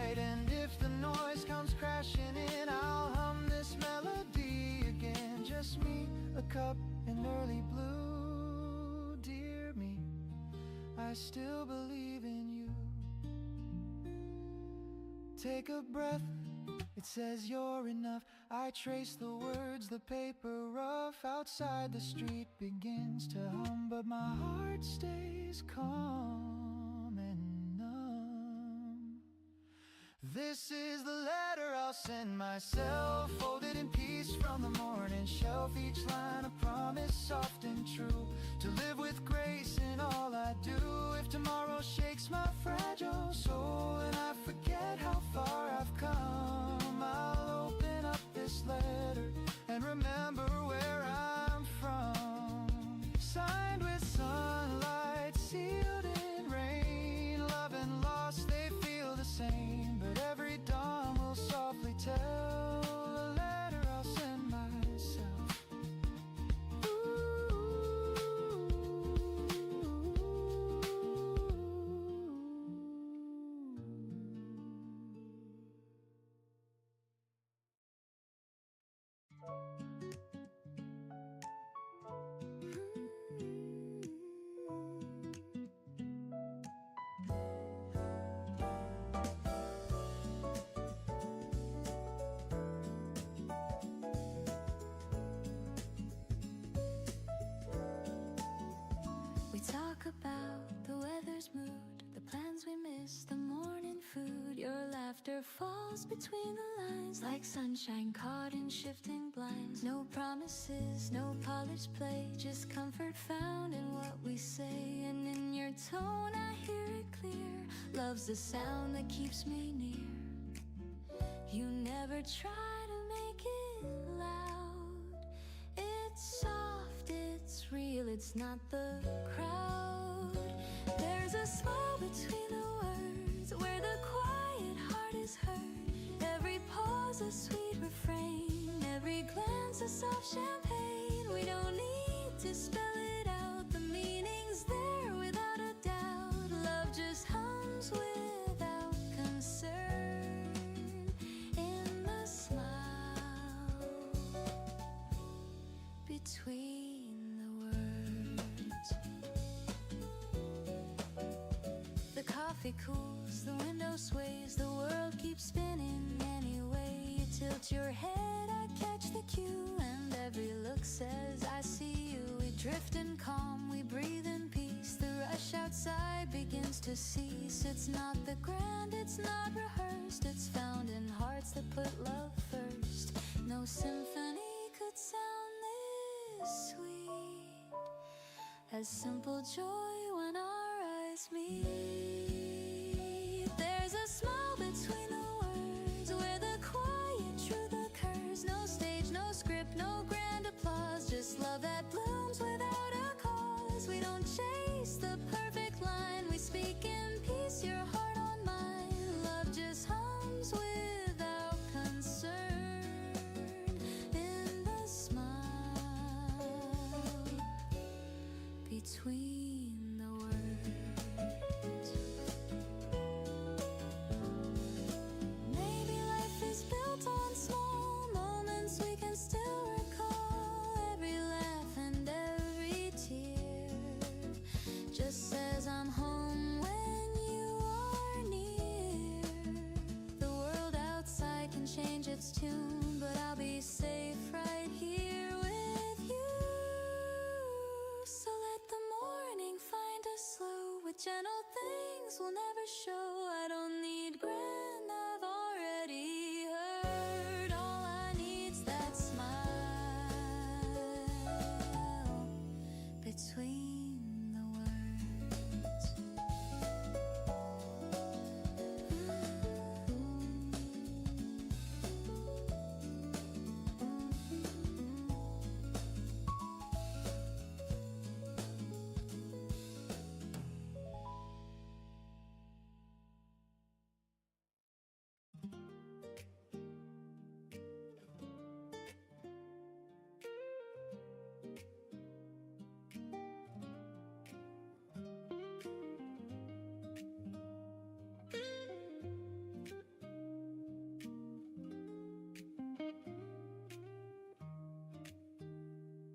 light. And if the noise comes crashing in, I'll hum this melody again. Just me, a cup, and early blue. Dear me, I still believe in you. Take a breath, it says you're enough. I trace the words, the paper rough. Outside the street begins to hum, but my heart stays calm and numb. This is the letter I'll send myself, folded in peace from the morning shelf. Each line a promise, soft and true, to live with grace in all I do. If tomorrow shakes my fragile soul and I forget how far I've come, I'll open up this letter and remember where I'm from. Signed with sunlight, sealed in rain. Love and loss, they feel the same, but every dawn will softly tell a letter I'll send myself. We talk about the weather's mood, the plans we miss, the morning food. Your laughter falls between the lines like sunshine caught in shifting blinds. No promises, no polished play, just comfort found in what we say. And in your tone I hear it clear, love's the sound that keeps me near. You never try to make it loud, it's soft, it's real, it's not the crowd. There's a smile between the words where the quiet heart is heard. Every pause a sweet refrain, every glance a soft champagne. We don't need to spell it out, the meaning's there without a doubt. Love just hums without concern in the smile between the words. The coffee cools, the window sways, the world keeps spinning anyway. You tilt your head, I catch the cue, and every look says I see you. We drift in calm, we breathe in peace. The rush outside begins to cease. It's not the grand, it's not rehearsed, it's found in hearts that put love first. No symphony could sound this sweet as simple joy when our eyes meet. There's a smile between the words where the quiet truth occurs. No stage, no script, no grand applause, just love that blooms without a cause. We don't chase the perfect line, we speak in peace, your heart on mine. Love just hums without concern in the smile between the words. Maybe life is built on small moments we can still recall. Every laugh and every tear just says I'm home when you are near. The world outside can change its tune, but I'll be safe right here with you. So let the morning find us slow with gentle things we'll never show. I don't need grand, I've already heard. All I need's that smile between the words.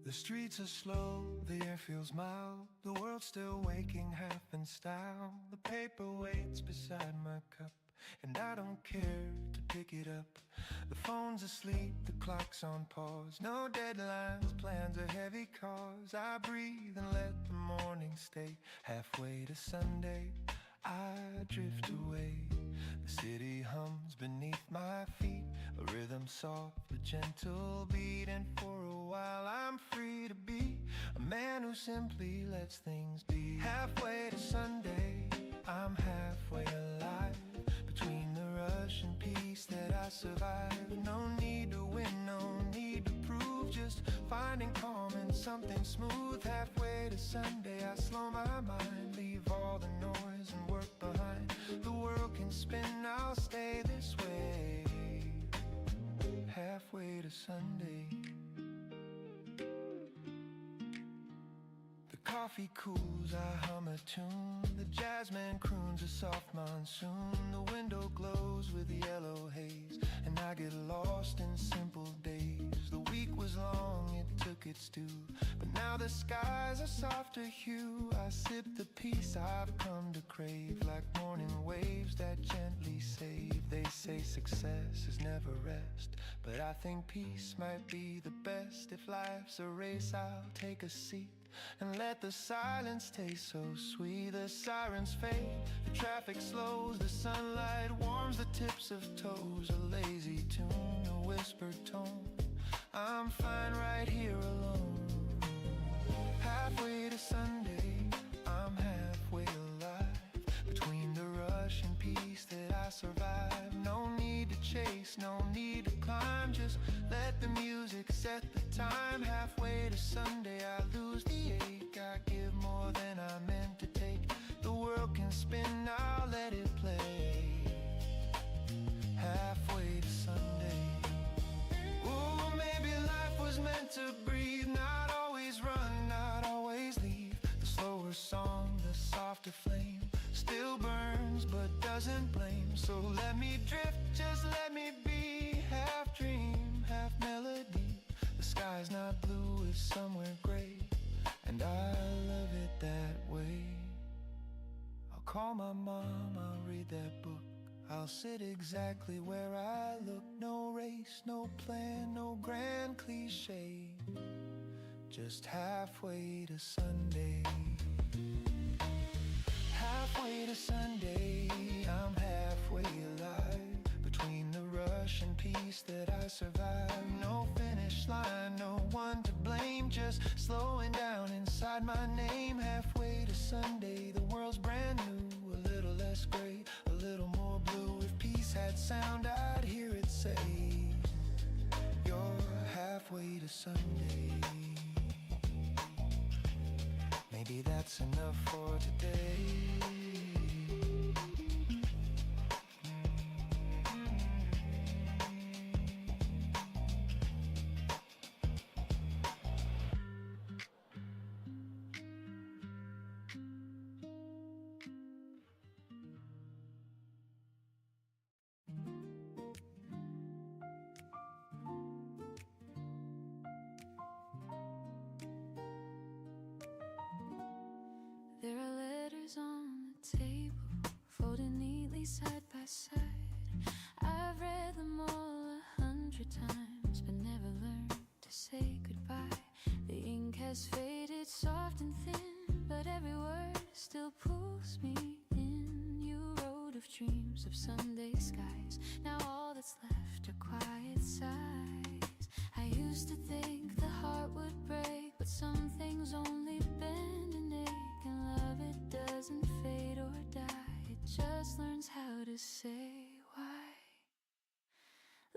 The streets are slow, the air feels mild. The world's still waking half in style. The paper waits beside my cup, and I don't care to pick it up. The phone's asleep, the clock's on pause. No deadlines, plans are heavy cause. I breathe and let the morning stay. Halfway to Sunday, I drift away. The city hums beneath my feet, a rhythm soft, a gentle beat. And for a while I'm free to be a man who simply lets things be. Halfway to Sunday, I'm halfway alive. Between the rush and peace that I survive. No need to win, no need to prove, just finding calm in something smooth. Halfway to Sunday, I slow my mind, leave all the noise and work behind. The world can spin, I'll stay this way. Halfway to Sunday. The coffee cools, I hum a tune. The jazzman croons a soft monsoon. The window glows with yellow haze, and I get lost in simple days. The week was long, it took its due, but now the skies are softer hue. I sip the peace I've come to crave, like morning waves that gently save. They say success is never rest, but I think peace might be the best. If life's a race, I'll take a seat and let the silence taste so sweet. The sirens fade, the traffic slows, the sunlight warms the tips of toes. A lazy tune, a whispered tone, I'm fine right here alone. Halfway to Sunday, I'm halfway alive. Between the rush and peace that I survive. No need to chase, no need to climb, just let the music set the time. Halfway to Sunday, I lose the ache. I give more than I meant to take. The world can spin, I'll let it play. Halfway to Sunday. Ooh, maybe life was meant to breathe, not always run, not always leave. The slower song, the softer flame, still burns but doesn't blame. So let me drift, just let me be. Half dream, half melody. The sky's not blue, it's somewhere gray, and I love it that way. I'll call my mom, I'll read that book. I'll sit exactly where I look. No race, no plan, no grand cliche, just halfway to Sunday. Halfway to Sunday, I'm halfway alive. Between the rush and peace that I survive. No finish line, no one to blame, just slowing down inside my name. Halfway to Sunday, the world's brand new, a little less gray, a little more blue. If peace had sound, I'd hear it say, you're halfway to Sunday. Maybe that's enough for today. There are letters on the table, folded neatly side by side. I've read them all 100 times, but never learned to say goodbye. The ink has faded soft and thin, but every word still pulls me in. You wrote of dreams of Sunday skies, now all that's left are quiet sighs. I used to think the heart would break, but some things only bend and ache. And love, it doesn't fade or die, it just learns how to say why.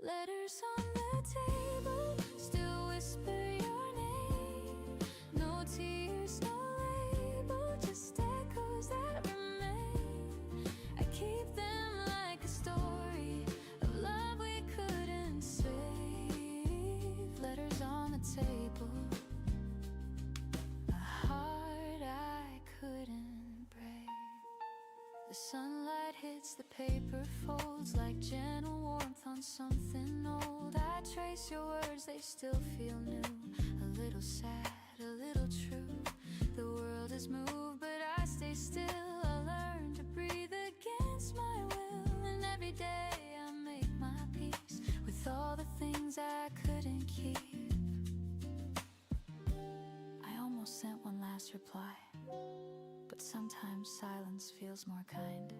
Letters on the table still whisper your name. No tears, no label, just echoes that remain. I keep them like a story of love we couldn't save. Letters on the table, a heart I couldn't break. The sunlight hits the paper folds like gentle warmth on something old. I trace your words, they still feel new. A little sad, a little true. The world has moved, but I stay still. I learn to breathe against my will, and every day I make my peace with all the things I couldn't keep. I almost sent one last reply, but sometimes silence feels more kind.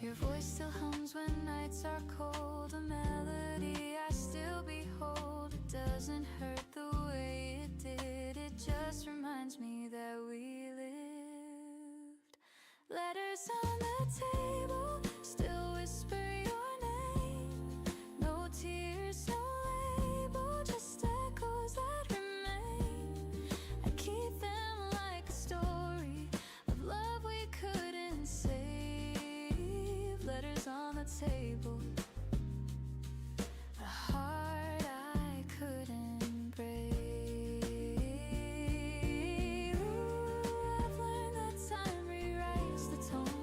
Your voice still hums when nights are cold, a melody I still behold. It doesn't hurt the way it did, it just reminds me that we lived. Letters on the table, still whisper your name. No tears, no label, just echoes that remain. I keep them like a story of love we couldn't save. Letters on the table, a heart I couldn't break. Ooh, I've learned that time rewrites the tone.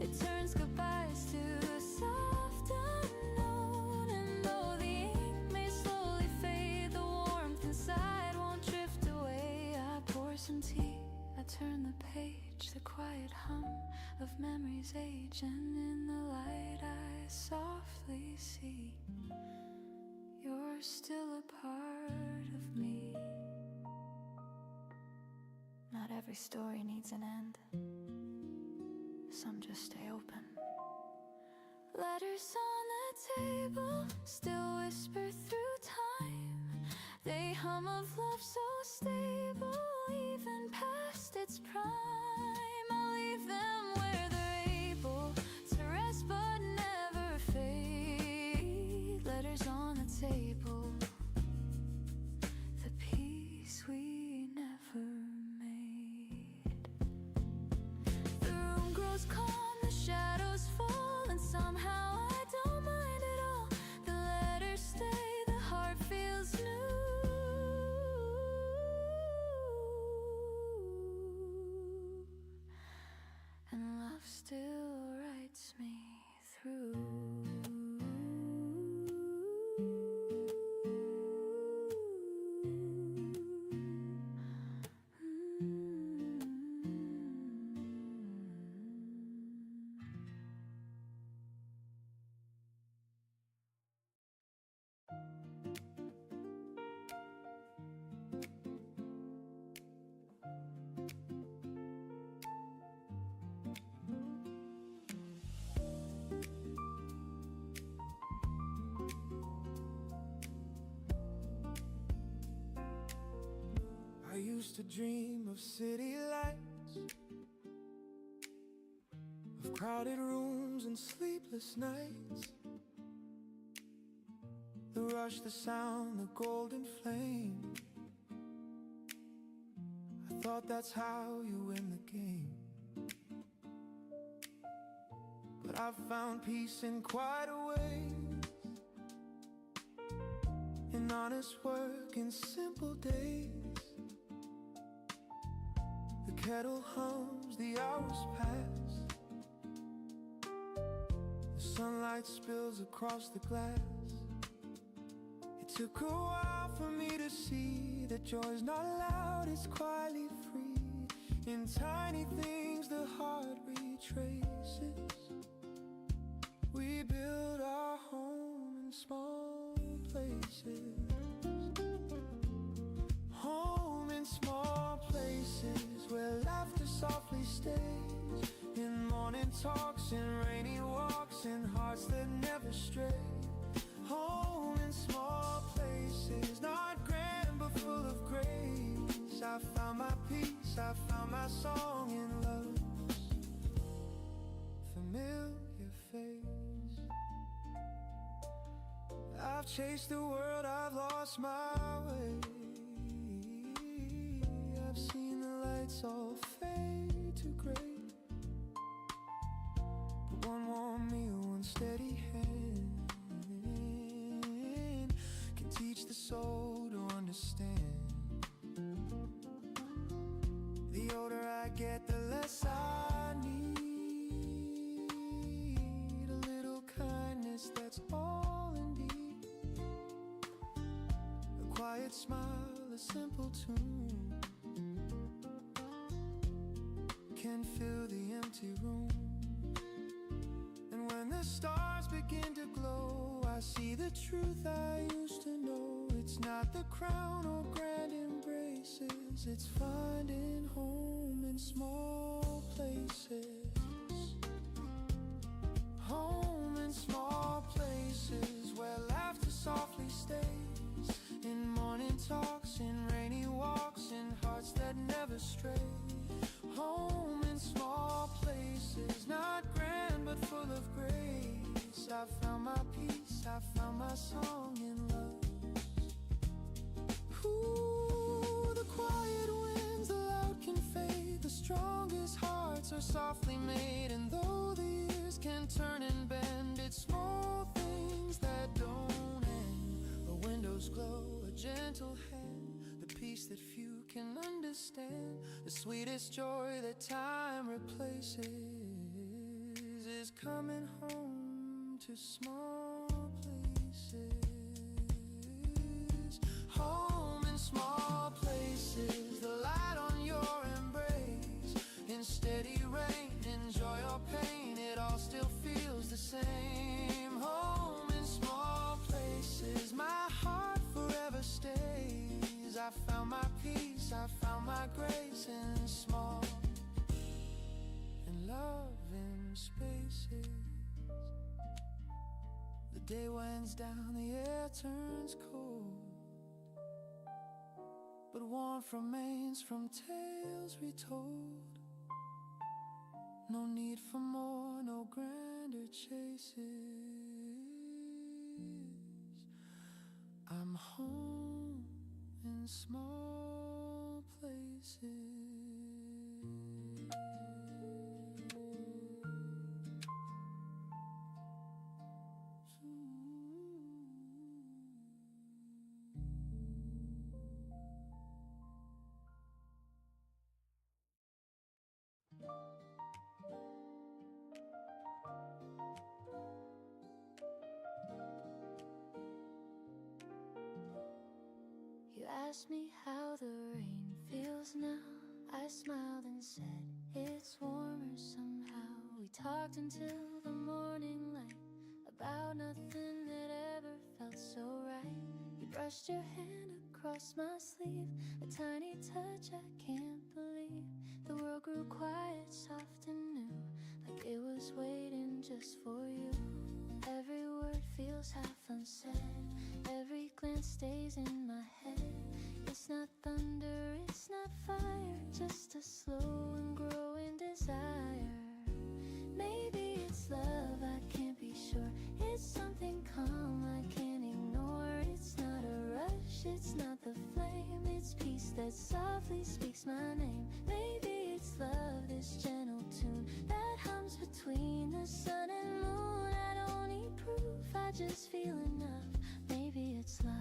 It turns goodbyes to a soft unknown. And though the ink may slowly fade, the warmth inside won't drift away. I pour some tea, I turn the page, the quiet hum of memories age, and in the light I softly see you're still a part of me. Not every story needs an end, some just stay open. Letters on the table, still whisper through time. They hum of love so stable, even past its prime. I'll leave them where they're able to rest but never fade. Letters on the table, the peace we never made. The room grows calm, the shadows fall, and somehow I don't mind at all. The letters stay, the heart feels new. And love still writes me through. I used to dream of city lights, of crowded rooms and sleepless nights. The rush, the sound, the golden flame. I thought that's how you win the game. But I've found peace in quieter ways, in honest work, in simple days. The kettle hums, the hours pass, the sunlight spills across the glass. It took a while for me to see that joy's not loud, it's quietly free. In tiny things the heart retraces. We build our home in small places. Home in small places, where laughter softly stays. In morning talks, in rainy walks, in hearts that never stray. Home in small places, not grand but full of grace. I found my peace, I found my song in love's familiar face. I've chased the world, I've lost my way. I've seen the lights all fade to gray, but one warm meal, one steady hand can teach the soul to understand. The older I get, the less I need. A little kindness, that's all indeed. that smile, a simple tune can fill the empty room. And when the stars begin to glow, I see the truth I used to know. It's not the crown or grand embraces, it's finding home in small places. Home in small places where laughter softly stays. In morning talks, in rainy walks, in hearts that never stray. Home in small places, not grand but full of grace. I found my peace, I found my song in love. Ooh, the quiet winds, the loud can fade. The strongest hearts are softly made. And though the years can turn and bend, it's small things that don't end. A window's glow, a gentle hand, the peace that few can understand. The sweetest joy that time replaces is coming home to small places. Home in small places, the light on your embrace. In steady rain, in joy or pain, it all still feels the same. Home in small places, my heart forever stays. I found my peace, I found my grace in small and loving spaces. The day winds down, the air turns cold, but warmth remains from tales retold. No need for more, no grander chases. I'm home in small places. You asked me how the rain feels now. I smiled and said it's warmer somehow. We talked until the morning light about nothing that ever felt so right. You brushed your hand across my sleeve, a tiny touch I can't believe. The world grew quiet, soft and new, like it was waiting just for you. Every word feels half unsaid, every glance stays in my head. It's not thunder, it's not fire, just a slow and growing desire. Maybe it's love, I can't be sure. It's something calm I can't ignore. It's not a rush, it's not the flame, it's peace that softly speaks my name. Maybe it's love, this gentle tune that hums between the sun and moon. I don't need proof, I just feel enough. Maybe it's love.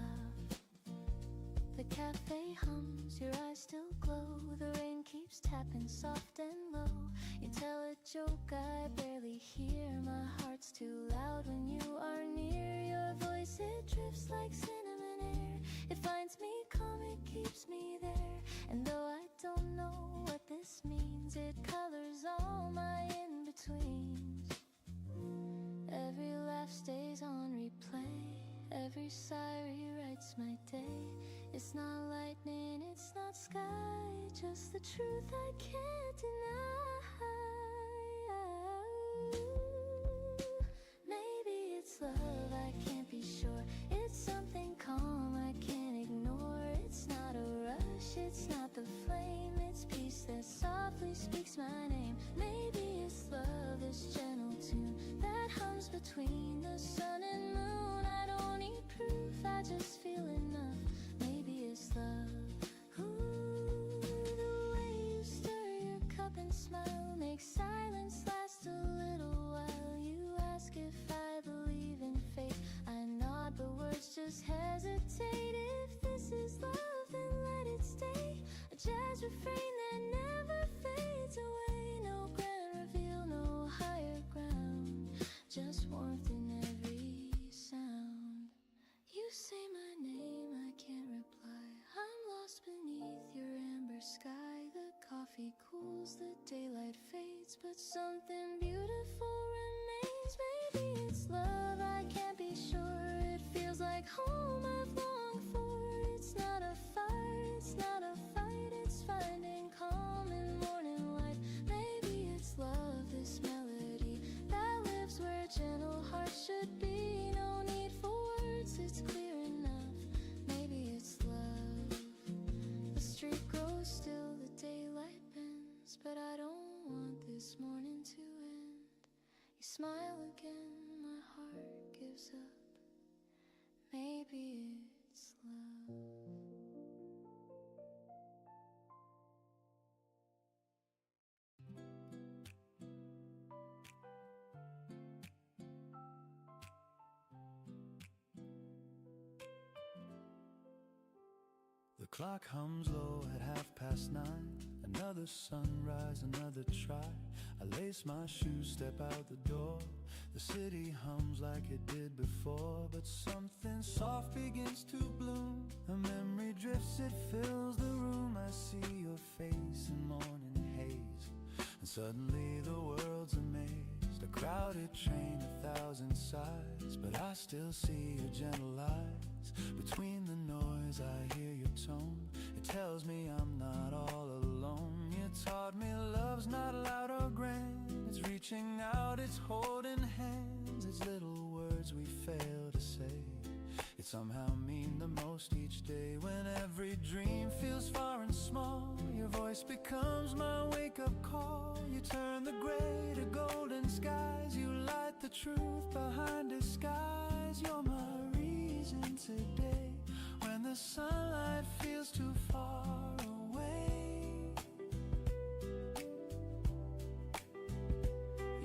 The cafe hums, your eyes still glow. The rain keeps tapping soft and low. You tell a joke I barely hear. My heart's too loud when you are near. Your voice, it drifts like cinnamon air. It finds me calm, it keeps me there. And though I don't know what this means, it colors all my in-betweens. Every laugh stays on replay, every sigh rewrites my day. It's not lightning, it's not sky, just the truth I can't deny. Maybe it's love, I can't be sure. It's something calm I can't ignore. It's not a rush, it's not the flame, it's peace that softly speaks my name. Maybe it's love, this gentle tune that hums between the sun and moon. I don't need proof, I just feel enough. Maybe it's love. Ooh, the way you stir your cup and smile makes silence last a little while. You ask if I believe in fate, I nod but words just hesitate. If this is love, then let it stay. A jazz refrain that never fades away. No grand reveal, no higher ground, just warmth in every sound. You say my name, I can't reply. like home I've longed for. It's not a fight, it's not a fight, it's finding calm in morning light. Maybe it's love, this melody that lives where gentle hearts should be. No need for words, it's clear enough. Maybe it's love. The street grows still, the daylight bends, but I don't want this morning to end. You smile again, my heart gives up. Maybe it's love. The clock hums low at 9:30. Another sunrise, another try. I lace my shoes, step out the door. The city hums like it did before, but something soft begins to bloom. A memory drifts, it fills the room. I see your face in morning haze, and suddenly the world's amazed. A crowded train, 1,000 sighs, but I still see your gentle eyes. Between the noise I hear your tone. It tells me I'm not all alone. You taught me love's not loud or grand. It's reaching out, it's holding hands. It's little words we fail to say. It somehow mean the most each day. When every dream feels far and small, your voice becomes my wake-up call. You turn the gray to golden skies. You light the truth behind disguise. You're my reason today. When the sunlight feels too far away,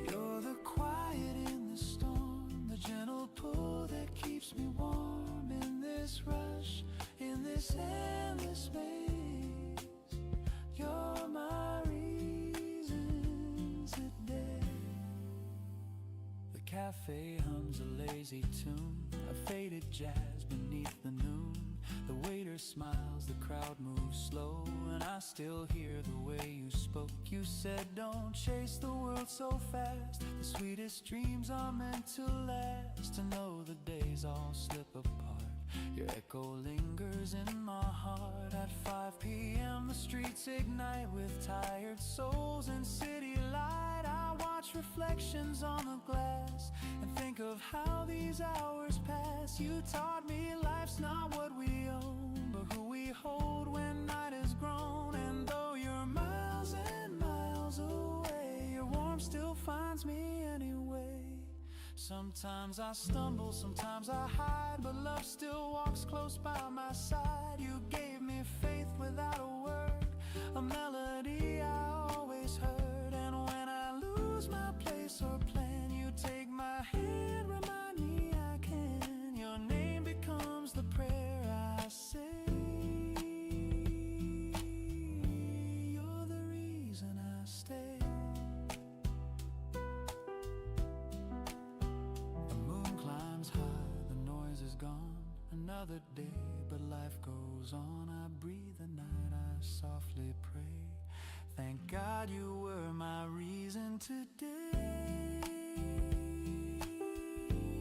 you're the quiet in the storm, the gentle pull that keeps me warm. In this rush, in this endless maze, you're my reason today. The cafe hums a lazy tune, a faded jazz beneath the noon. The waiter smiles, the crowd moves slow, and I still hear the way you spoke. You said don't chase the world so fast. The sweetest dreams are meant to last. To know the days all slip apart, your echo lingers in my heart. At 5 p.m. the streets ignite with tired souls and city light. I watch reflections on the glass and think of how these hours pass. You taught me life's not what we own, but who we hold when night is grown. And though you're miles and miles away, your warmth still finds me anyway. Sometimes I stumble, sometimes I hide, but love still walks close by my side. You gave me faith without a word, a melody I always heard. And when I lose my place or plan, you take my hand, remind me I can. Your name becomes the prayer I say. You're the reason I stay. The moon climbs high, the noise is gone. Another day, but life goes on. I breathe the night, I softly pray. Thank God you were my reason today.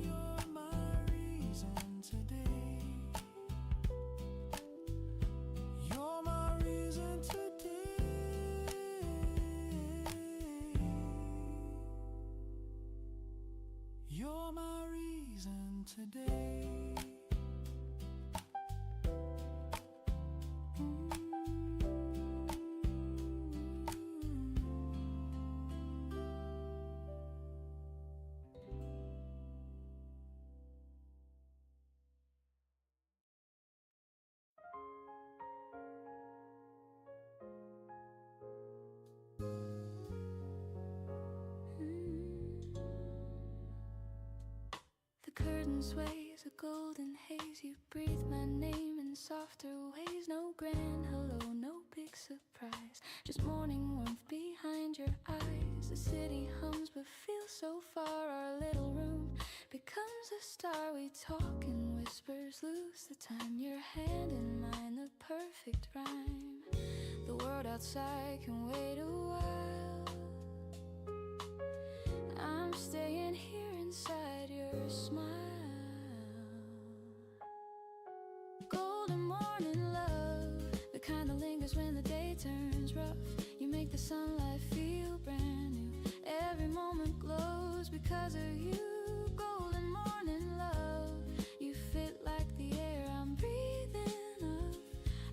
You're my reason today. You're my reason today. You're my reason today. The curtain sways, a golden haze. You breathe my name in softer ways. No grand hello, no big surprise, just morning warmth behind your eyes. The city hums but feels so far. Our little room becomes a star. We talk in whispers, lose the time. Your hand in mine, the perfect rhyme. The world outside can wait a while. I'm staying here inside your smile. golden morning love, the kind that lingers when the day turns rough. You make the sunlight feel brand new. Every moment glows because of you. Golden morning love, you fit like the air I'm breathing up.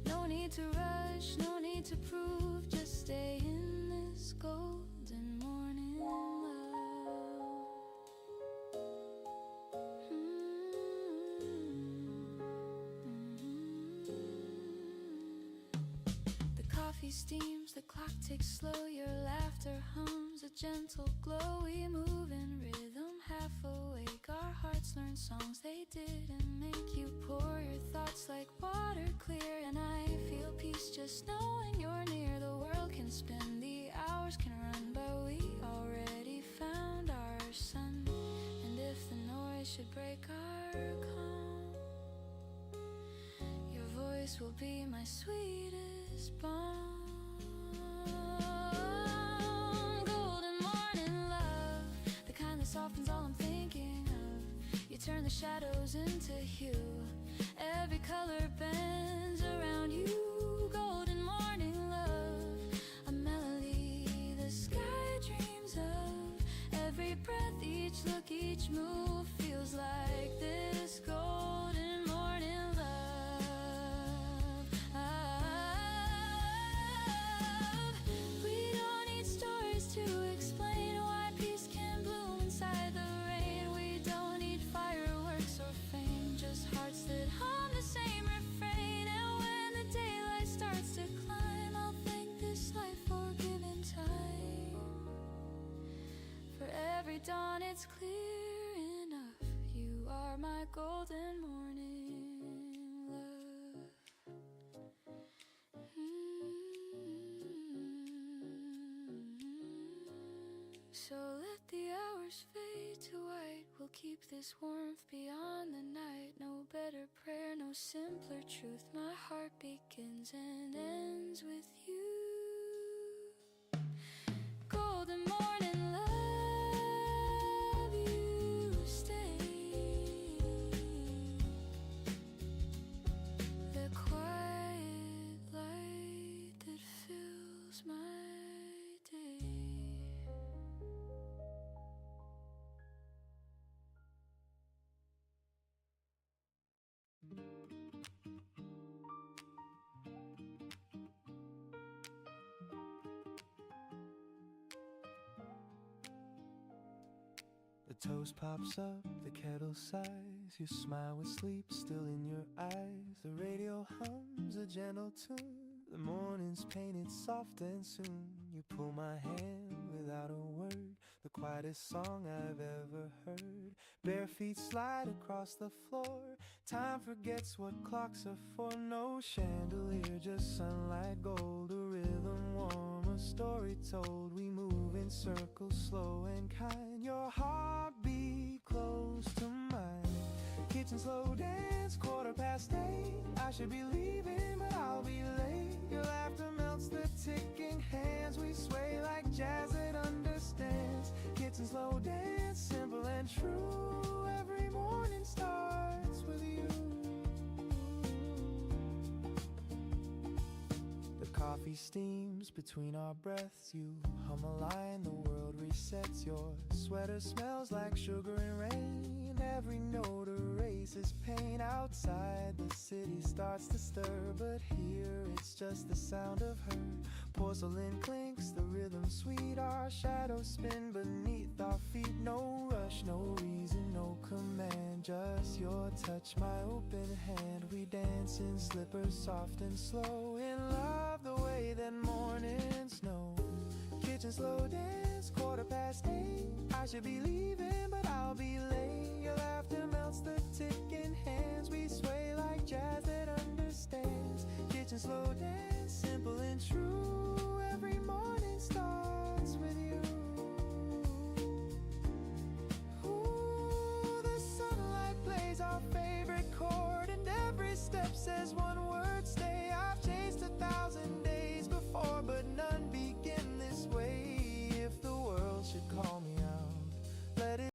No need to rush, no need to prove, just stay in this golden morning love. The coffee steams, the clock ticks slow, your laughter hums a gentle glow. We move in rhythm, half awake, our hearts learn songs they didn't make. You pour your thoughts like water clear, and I feel peace just knowing you're near. The world can spin, the hours can run, but we already found our sun. And if the noise should break our calm, your voice will be my sweetest balm. Golden morning love, the kind that softens all I'm thinking of. You turn the shadows into hue, every color bends around you. Golden morning love, a melody the sky dreams of. Every breath, each look, each move feels like this golden morning love. We don't need stories to explain why peace can bloom inside the rain. We don't need fireworks or fame, just hearts that hum the same refrain. And when the daylight starts to climb, I'll thank this life for giving time. For every dawn it's clear enough, you are my golden morning love. So let the hours fade to white, we'll keep this warmth beyond the night. No better prayer, no simpler truth. My heart begins and ends with you. Golden morning love, you stay. The quiet light that fills my day. The toast pops up, the kettle sighs. You smile with sleep still in your eyes. The radio hums a gentle tune. The morning's painted soft and soon you pull my hand without a word. The quietest song I've ever heard. Bare feet slide across the floor. Time forgets what clocks are for. No chandelier, just sunlight gold. A rhythm warm, a story told. We move in circles, slow and kind. Your heartbeat close to mine. Kitchen slow dance, 8:15. I should be leaving, but I'll be late. Your laughter melts the ticking hands. We sway like jazz that understands. Kitchen slow dance, simple and true. Every morning starts with you. The coffee steams between our breaths. You hum a line, the world resets. Your sweater smells like sugar and rain. Every note erases pain. Outside the city starts to stir, but here it's just the sound of her. Porcelain clinks, the rhythm sweet. Our shadows spin beneath our feet. No rush, no reason, no command. Just your touch, my open hand. We dance in slippers, soft and slow. In love the way that mornings know. Kitchen slow dance, 8:15. I should be leaving, but I'll be late. Your laughter melts the ticking hands. We sway like jazz that understands. Kitchen slow dance, simple and true. Every morning starts with you. Ooh, the sunlight plays our favorite chord, and every step says one word.